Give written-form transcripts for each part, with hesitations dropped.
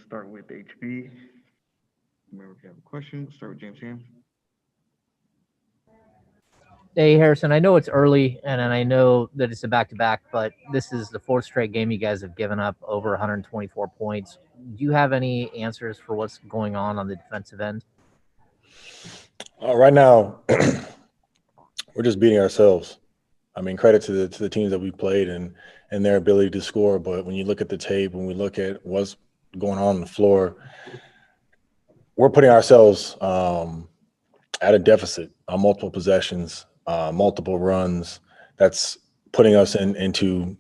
Start with HB. Remember, if you have a question, start with James Ham. Hey, Harrison, I know it's early and I know that it's a back to back, but this is the fourth straight game you guys have given up over 124 points. Do you have any answers for what's going on the defensive end? Right now, we're just beating ourselves. I mean, credit to the teams that we played and their ability to score. But when you look at the tape, when we look at what's going on the floor, we're putting ourselves at a deficit on multiple possessions, multiple runs. That's putting us into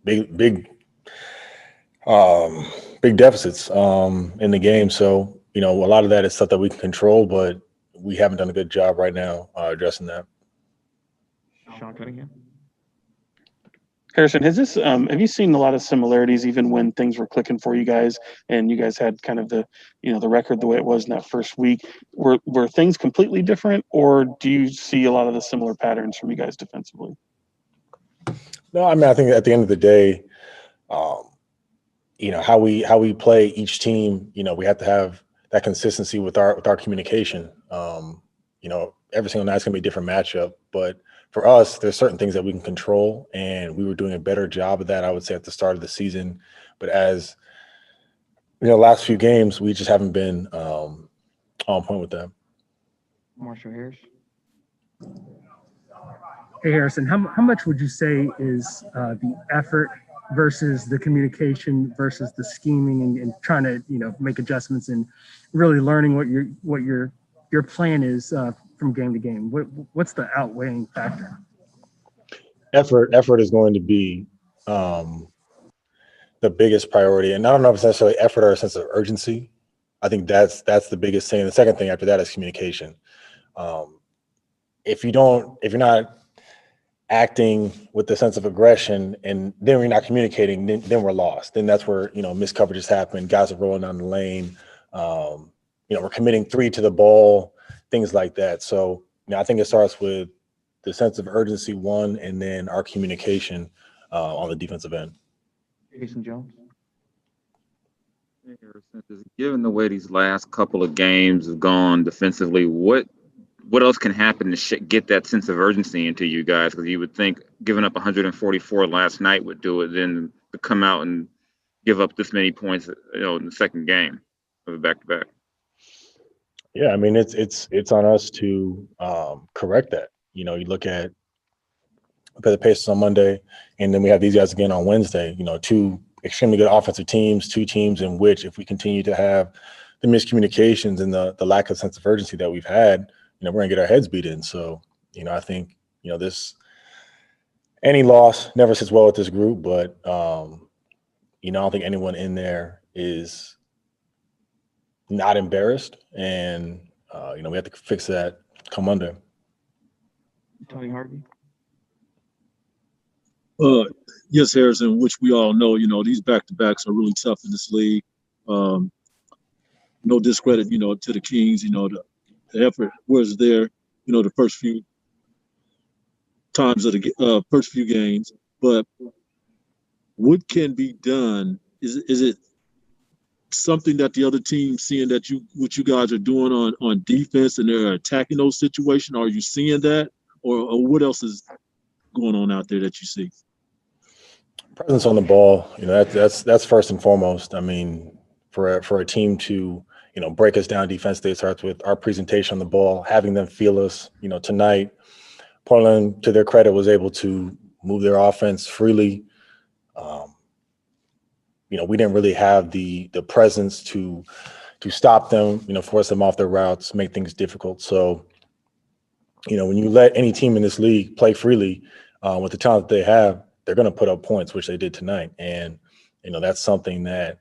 big big deficits in the game. So a lot of that is stuff that we can control, but we haven't done a good job right now addressing that. Sean Cunningham. Harrison, have you seen a lot of similarities even when things were clicking for you guys and you guys had kind of the record the way it was in that first week? Were things completely different, or do you see a lot of the similar patterns from you guys defensively? No, I mean, I think at the end of the day, how we play each team, we have to have that consistency with our communication. Every single night's gonna be a different matchup, but for us, there's certain things that we can control, and we were doing a better job of that, I would say, at the start of the season. But as last few games, we just haven't been on point with that. Marshall Harris. Hey, Harrison, how much would you say is the effort versus the communication versus the scheming and trying to make adjustments and really learning what your plan is from game to game? What's the outweighing factor? Effort is going to be the biggest priority, and I don't know if it's necessarily effort or a sense of urgency. I think that's the biggest thing. The second thing after that is communication. If you're not acting with the sense of aggression and then we're not communicating, then we're lost. Then that's where missed coverages happen. Guys are rolling down the lane. We're committing three to the ball, things like that. So I think it starts with the sense of urgency, one, and then our communication on the defensive end. Jason Jones. Given the way these last couple of games have gone defensively, what else can happen to get that sense of urgency into you guys? Because you would think giving up 144 last night would do it. Then to come out and give up this many points, in the second game of a back-to-back. Yeah, I mean it's on us to correct that. You look at the Pacers on Monday, and then we have these guys again on Wednesday. Two extremely good offensive teams, two teams in which, if we continue to have the miscommunications and the lack of sense of urgency that we've had, we're gonna get our heads beat in. So, I think this any loss never sits well with this group, but I don't think anyone in there is not embarrassed, and we have to fix that come Monday. Tony Harvey. Yes, Harrison, which we all know, these back-to-backs are really tough in this league. No discredit, to the Kings, the effort was there, the first few times of the first few games. But what can be done? Is it something that the other team seeing that what you guys are doing on defense and they're attacking those situations? Are you seeing that, or what else is going on out there that you see? Presence on the ball, that's first and foremost. I mean, for a team to break us down defensively, it starts with our presentation on the ball, having them feel us. Tonight, Portland, to their credit, was able to move their offense freely. We didn't really have the presence to stop them, force them off their routes, make things difficult. So, when you let any team in this league play freely with the talent that they have, they're going to put up points, which they did tonight. And, that's something that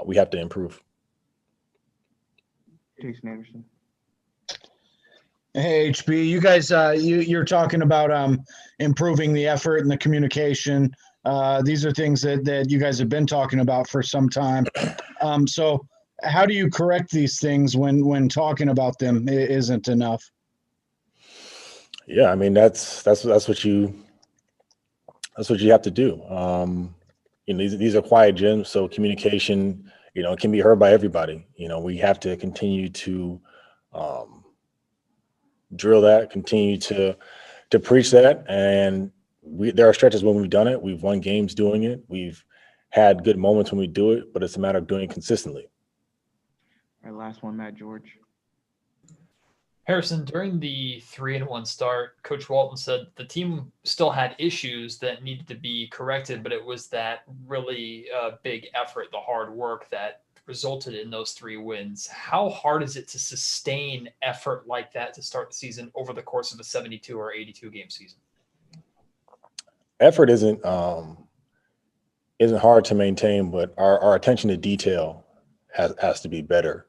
we have to improve. Jason Anderson. Hey, HB, you guys, you're talking about improving the effort and the communication. These are things that you guys have been talking about for some time. So how do you correct these things when talking about them isn't enough? Yeah, I mean, that's what you have to do. These are quiet gyms, so communication it can be heard by everybody. We have to continue to drill that, continue to preach that. And there are stretches when we've done it. We've won games doing it. We've had good moments when we do it, but it's a matter of doing it consistently. All right, last one, Matt George. Harrison, during the 3-1 start, Coach Walton said the team still had issues that needed to be corrected, but it was that really big effort, the hard work that resulted in those 3 wins. How hard is it to sustain effort like that to start the season over the course of a 72 or 82 game season? Effort isn't hard to maintain, but our attention to detail has to be better.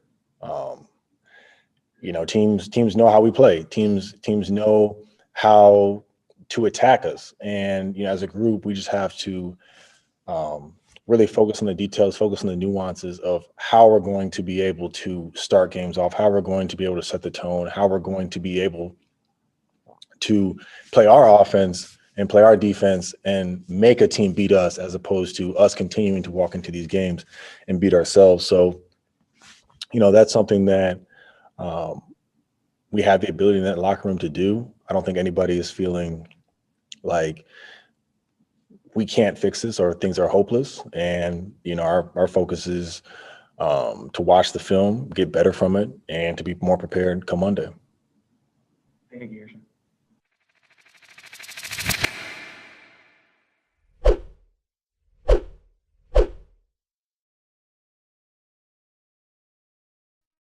Teams know how we play. Teams know how to attack us. And, as a group, we just have to really focus on the details, focus on the nuances of how we're going to be able to start games off, how we're going to be able to set the tone, how we're going to be able to play our offense and play our defense and make a team beat us, as opposed to us continuing to walk into these games and beat ourselves. So, that's something that we have the ability in that locker room to do. I don't think anybody is feeling like we can't fix this or things are hopeless. And, our focus is to watch the film, get better from it, and to be more prepared come Monday. Thank you, Harrison.